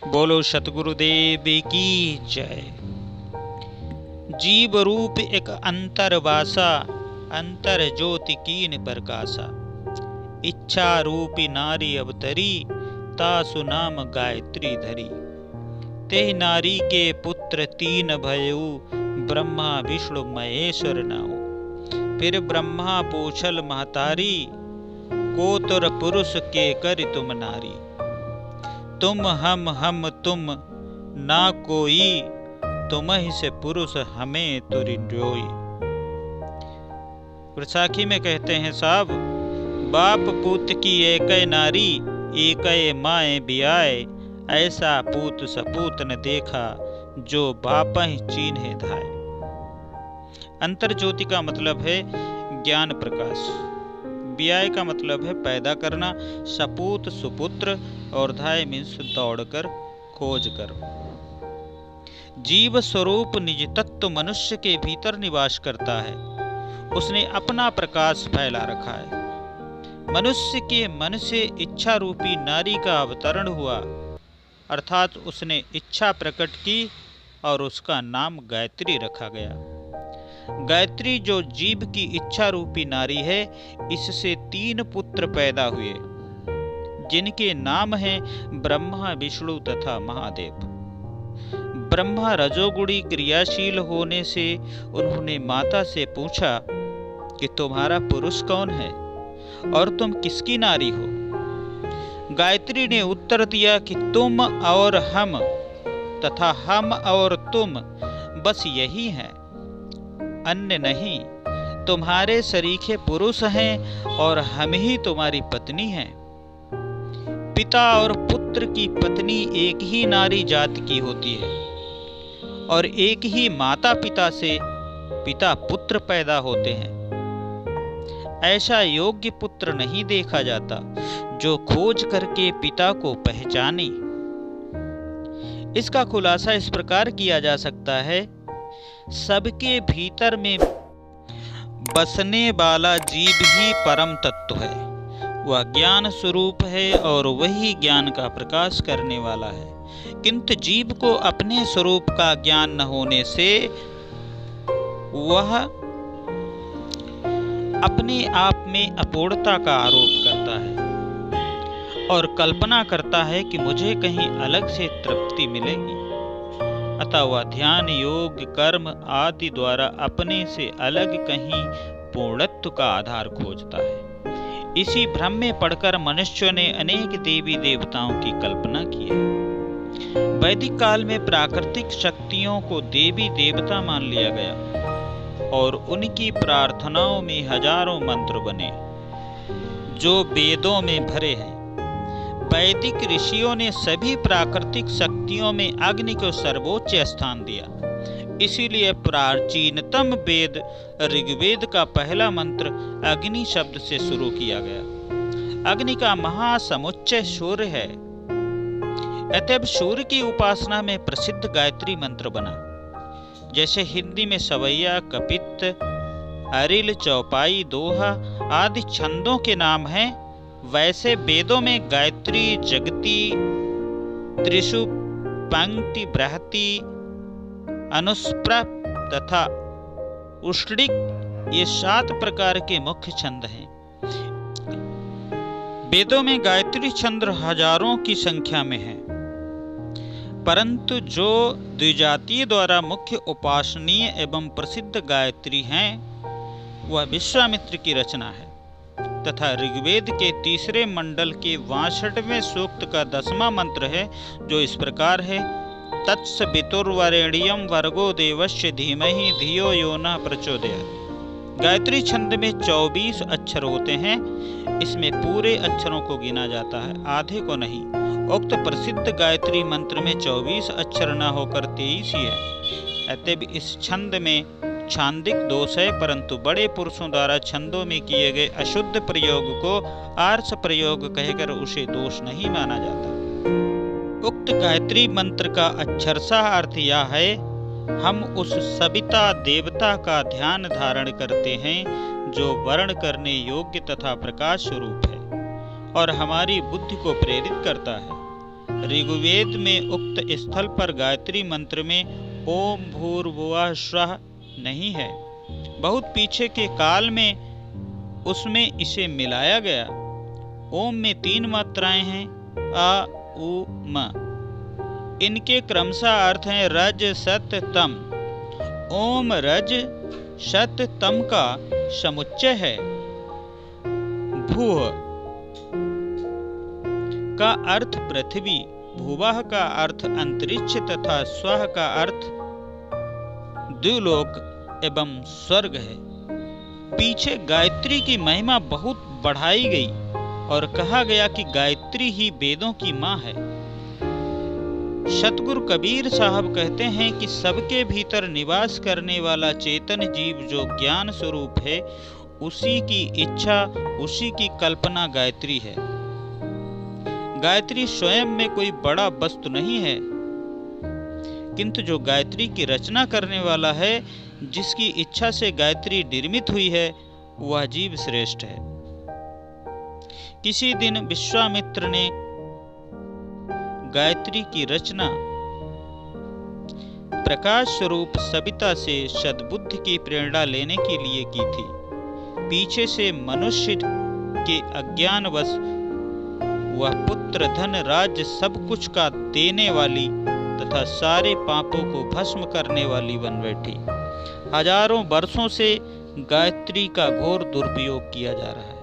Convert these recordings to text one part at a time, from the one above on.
बोलो सतगुरुदेव की जय। जीव रूप एक अंतरवासा, अंतर ज्योति कीन प्रकाशा। इच्छा रूपी नारी अवतरी, तासु नाम गायत्री धरी। तेह नारी के पुत्र तीन भयऊ, ब्रह्मा विष्णु महेश्वर नाऊ। फिर ब्रह्मा पूछल महतारी, कोतर पुरुष के कर तुम नारी। तुम हम तुम ना कोई, तुम ही से पुरुष हमें तुरी जोई। वैशाखी में कहते हैं साहब, बाप पूत की एक नारी, एक माए बियाए। ऐसा पूत सपूत न देखा, जो बाप ही चीन्हे धाय। अंतर ज्योति का मतलब है ज्ञान प्रकाश। ब्याय का मतलब है पैदा करना, सपूत सुपुत्र, और धाय मीन्स दौड़कर खोज कर। जीव स्वरूप निज तत्व मनुष्य के भीतर निवास करता है। उसने अपना प्रकाश फैला रखा है। मनुष्य के मन से इच्छा रूपी नारी का अवतरण हुआ, अर्थात उसने इच्छा प्रकट की और उसका नाम गायत्री रखा गया। गायत्री जो जीव की इच्छा रूपी नारी है, इससे तीन पुत्र पैदा हुए, जिनके नाम हैं ब्रह्मा विष्णु तथा महादेव। ब्रह्मा रजोगुणी क्रियाशील होने से उन्होंने माता से पूछा कि तुम्हारा पुरुष कौन है और तुम किसकी नारी हो। गायत्री ने उत्तर दिया कि तुम और हम तथा हम और तुम, बस यही हैं, अन्य नहीं। तुम्हारे सरीखे पुरुष हैं और हम ही तुम्हारी पत्नी हैं। पिता और पुत्र की पत्नी एक ही नारी जाति की होती है, और एक ही माता पिता से पिता पुत्र पैदा होते हैं। ऐसा योग्य पुत्र नहीं देखा जाता, जो खोज करके पिता को पहचाने। इसका खुलासा इस प्रकार किया जा सकता है, सबके भीतर में बसने वाला जीव ही परम तत्व है। वह ज्ञान स्वरूप है और वही ज्ञान का प्रकाश करने वाला है। किंतु जीव को अपने स्वरूप का ज्ञान न होने से वह अपने आप में अपूर्णता का आरोप करता है और कल्पना करता है कि मुझे कहीं अलग से तृप्ति मिलेगी। अतः वह ध्यान, योग, कर्म आदि द्वारा अपने से अलग कहीं पूर्णत्व का आधार खोजता है। इसी भ्रम में पड़कर मनुष्यों ने अनेक देवी देवताओं की कल्पना की है। वैदिक काल में प्राकृतिक शक्तियों को देवी देवता मान लिया गया और उनकी प्रार्थनाओं में हजारों मंत्र बने, जो वेदों में भरे हैं। वैदिक ऋषियों ने सभी प्राकृतिक शक्तियों में अग्नि को सर्वोच्च स्थान दिया। इसीलिए प्राचीनतम वेद ऋग्वेद का पहला मंत्र अग्नि शब्द से शुरू किया गया। अग्नि का महासमुच्चय सूर्य है। अतएव सूर्य की उपासना में प्रसिद्ध गायत्री मंत्र बना। जैसे हिंदी में सवैया, कपित, अरिल, चौपाई, दोहा आदि छंदों के नाम हैं, वैसे वेदों में गायत्री, जगती, त्रिशु, पंक्ति, बृहति, अनुस्प्रा तथा उष्णिक, ये 7 प्रकार के मुख्य छंद हैं। वेदों में गायत्री छंद हजारों की संख्या में है, परंतु जो द्विजातीय द्वारा मुख्य उपासनीय एवं प्रसिद्ध गायत्री हैं, वह विश्वामित्र की रचना है तथा ऋग्वेद के तीसरे मंडल के 62वें सूक्त का 10वां मंत्र है, जो इस प्रकार है, तत्सवितुर्वरेण्यं भर्गो देवस्य धीमहि धियो यो नः प्रचोदयात्। गायत्री छंद में 24 अक्षर होते हैं। इसमें पूरे अक्षरों को गिना जाता है, आधे को नहीं। उक्त प्रसिद्ध गायत्री मंत्र में 24 अक्षर न होकर 23 ही है। अतएव इस छंद में छांदिक दोष है, परंतु बड़े पुरुषों द्वारा छंदों में किए गए अशुद्ध प्रयोग को आर्ष प्रयोग कहकर उसे दोष नहीं माना जाता। उक्त गायत्री मंत्र का अक्षरशः अर्थ यह है, हम उस सविता देवता का ध्यान धारण करते हैं, जो वर्ण करने योग्य तथा प्रकाश स्वरूप है और हमारी बुद्धि को प्रेरित करता है। ऋग्वेद में उक्त स्थल पर गायत्री मंत्र में ओम भूर्भुवः स्वः नहीं है। बहुत पीछे के काल में उसमें इसे मिलाया गया। ओम में 3 मात्राएं हैं, आ, उ, म। इनके क्रमशः अर्थ हैं रज, सत, तम। ओम रज, सत, तम का समुच्चय है। भूः का अर्थ पृथ्वी, भुवः का अर्थ अंतरिक्ष तथा स्वः का अर्थ द्युलोक एवं स्वर्ग है। पीछे गायत्री की महिमा बहुत बढ़ाई गई और कहा गया कि गायत्री ही वेदों की मां है। सतगुरु कबीर साहब कहते हैं कि सबके भीतर निवास करने वाला चेतन जीव जो ज्ञान स्वरूप है, उसी की इच्छा, उसी की कल्पना गायत्री है। गायत्री स्वयं में कोई बड़ा वस्तु नहीं है, किंतु जो गायत्री की रचना करने वाला है, जिसकी इच्छा से गायत्री निर्मित हुई है, वह जीव श्रेष्ठ है। किसी दिन विश्वामित्र ने गायत्री की रचना प्रकाश स्वरूप सविता से सद्बुद्धि की प्रेरणा लेने के लिए की थी। पीछे से मनुष्य के अज्ञानवश वह पुत्र, धन, राज्य सब कुछ का देने वाली तथा सारे पापों को भस्म करने वाली बन बैठी। हजारों वर्षों से गायत्री का घोर दुरुपयोग किया जा रहा है।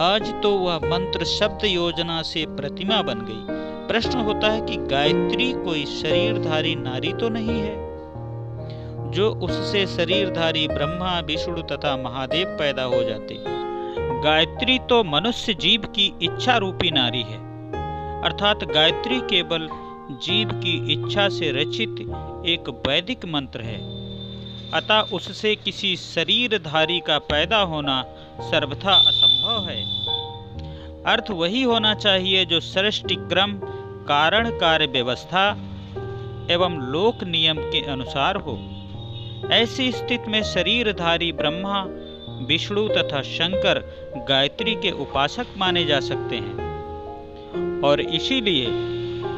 आज तो वह मंत्र शब्द योजना से प्रतिमा बन गई। प्रश्न होता है कि गायत्री कोई शरीरधारी नारी तो नहीं है, जो उससे शरीरधारी ब्रह्मा, विष्णु तथा महादेव पैदा हो जाते। गायत्री तो मनुष्य जीव की इच्छा रूपी नारी है, अर्थात गायत्री केवल जीव की इच्छा से रचित एक वैदिक मंत्र है। अतः उससे किसी शरीरधारी का पैदा होना सर्वथा असंभव है। अर्थ वही होना चाहिए जो सृष्टि क्रम, कारण कार्य व्यवस्था एवं लोक नियम के अनुसार हो। ऐसी स्थिति में शरीरधारी ब्रह्मा, विष्णु तथा शंकर गायत्री के उपासक माने जा सकते हैं और इसीलिए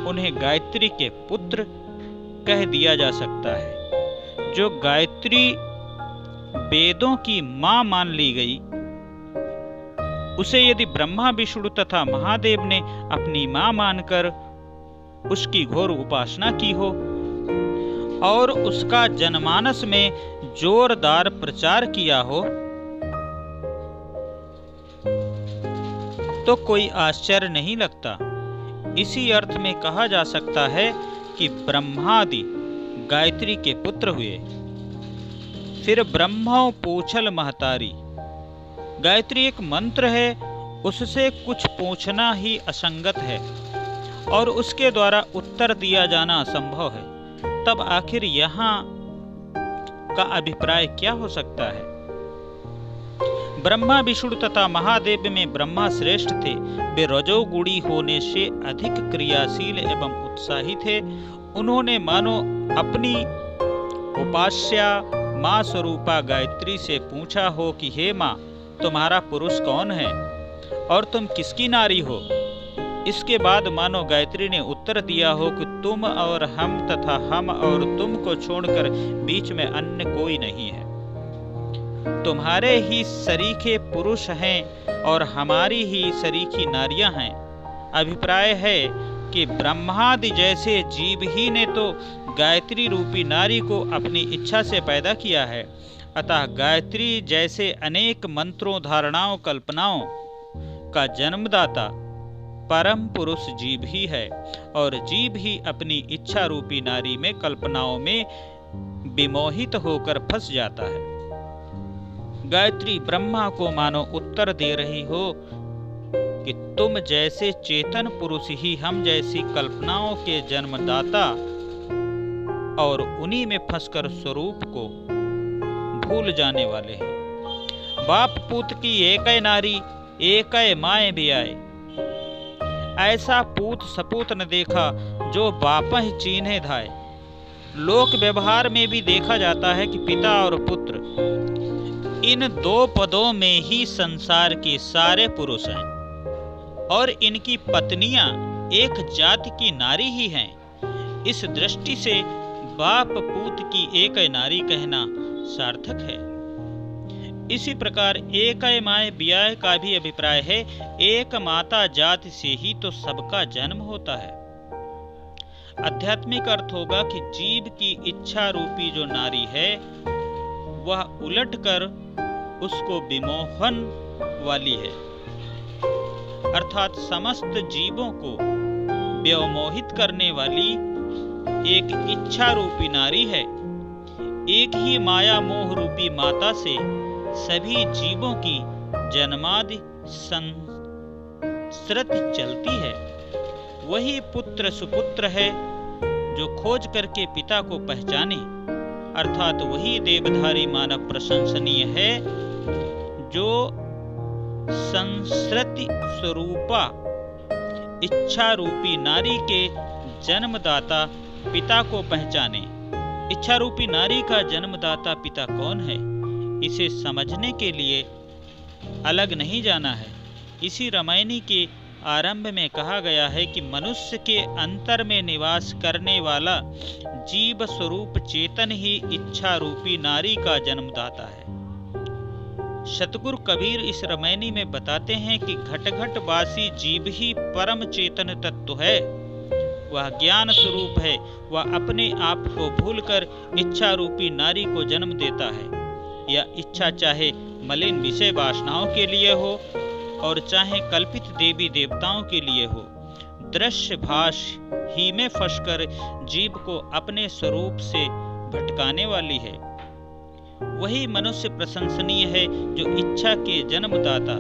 उन्हें गायत्री के पुत्र कह दिया जा सकता है। जो गायत्री वेदों की मां मान ली गई, उसे यदि ब्रह्मा, विष्णु तथा महादेव ने अपनी मां मानकर उसकी घोर उपासना की हो और उसका जनमानस में जोरदार प्रचार किया हो, तो कोई आश्चर्य नहीं लगता। इसी अर्थ में कहा जा सकता है कि ब्रह्मादि गायत्री के पुत्र हुए। फिर ब्रह्मो पूछल महतारी। गायत्री एक मंत्र है, उससे कुछ पूछना ही असंगत है और उसके द्वारा उत्तर दिया जाना असंभव है। तब आखिर यहाँ का अभिप्राय क्या हो सकता है? ब्रह्मा, विष्णु तथा महादेव में ब्रह्मा श्रेष्ठ थे। वे रजोगुणी होने से अधिक क्रियाशील एवं उत्साही थे। उन्होंने मानो अपनी उपास्या मां स्वरूपा गायत्री से पूछा हो कि हे मां, तुम्हारा पुरुष कौन है और तुम किसकी नारी हो? इसके बाद मानो गायत्री ने उत्तर दिया हो कि तुम और हम तथा हम और तुम को छोड़कर बीच में अन्य कोई नहीं है। तुम्हारे ही सरीखे पुरुष हैं और हमारी ही सरीखी नारियां हैं। अभिप्राय है कि ब्रह्मादि जैसे जीव ही ने तो गायत्री रूपी नारी को अपनी इच्छा से पैदा किया है। अतः गायत्री जैसे अनेक मंत्रों, धारणाओं, कल्पनाओं का जन्मदाता परम पुरुष जीव ही है और जीव ही अपनी इच्छा रूपी नारी में, कल्पनाओं में विमोहित होकर फंस जाता है। गायत्री ब्रह्मा को मानो उत्तर दे रही हो कि तुम जैसे चेतन पुरुष ही हम जैसी कल्पनाओं के जन्मदाता और उन्हीं में फंसकर स्वरूप को भूल जाने वाले हैं। बाप पूत की एक नारी, एक माए भी आए। ऐसा पूत सपूत न देखा जो बाप ही चीन्हे धाए। लोक व्यवहार में भी देखा जाता है कि पिता और पुत्र, इन दो पदों में ही संसार के सारे पुरुष हैं और इनकी पत्नियां एक जाति की नारी ही हैं। इस दृष्टि से बाप पूत की एक नारी कहना सार्थक है। इसी प्रकार एक माय ब्याह का भी अभिप्राय है। एक माता जाति से ही तो सबका जन्म होता है। आध्यात्मिक अर्थ होगा कि जीव की इच्छा रूपी जो नारी है वह उलटकर उसको विमोहन वाली है, अर्थात समस्त जीवों को व्योमोहित करने वाली एक इच्छा रूपी नारी है। एक ही माया मोह रूपी माता से सभी जीवों की जन्मादि संस्कृति चलती है। वही पुत्र सुपुत्र है जो खोज करके पिता को पहचाने, अर्थात वही देवधारी मानव प्रशंसनीय है जो संस्कृति स्वरूपा इच्छा रूपी नारी के जन्मदाता पिता को पहचाने। इच्छा रूपी नारी का जन्मदाता पिता कौन है, इसे समझने के लिए अलग नहीं जाना है। इसी रामायणी के आरंभ में कहा गया है कि मनुष्य के अंतर में निवास करने वाला जीव स्वरूप चेतन ही इच्छा रूपी नारी का जन्मदाता है। सतगुरु कबीर इस रामायणी में बताते हैं कि घट घट वासी जीव ही परम चेतन तत्व है। वह ज्ञान स्वरूप है। वह अपने आप को भूलकर इच्छा रूपी नारी को जन्म देता है। यह इच्छा चाहे मलिन विषय वासनाओं के लिए हो और चाहे कल्पित देवी देवताओं के लिए हो, दृश्य भाष ही में फंसकर जीव को अपने स्वरूप से भटकाने वाली है। वही मनुष्य प्रशंसनीय है जो इच्छा के जन्मदाता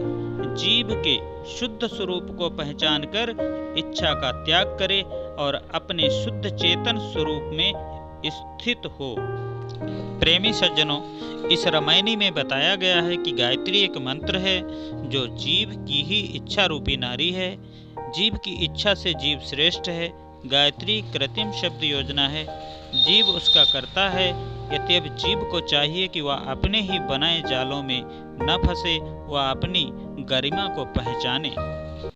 जीव के शुद्ध स्वरूप को पहचान कर इच्छा का त्याग करे और अपने शुद्ध चेतन स्वरूप में स्थित हो। प्रेमी सज्जनों, इस रामायणी में बताया गया है कि गायत्री एक मंत्र है जो जीव की ही इच्छा रूपी नारी है। जीव की इच्छा से जीव श्रेष्ठ है। गायत्री कृत्रिम शब्द योजना है, जीव उसका करता है। यद्यप जीव को चाहिए कि वह अपने ही बनाए जालों में न फंसे, वह अपनी गरिमा को पहचाने।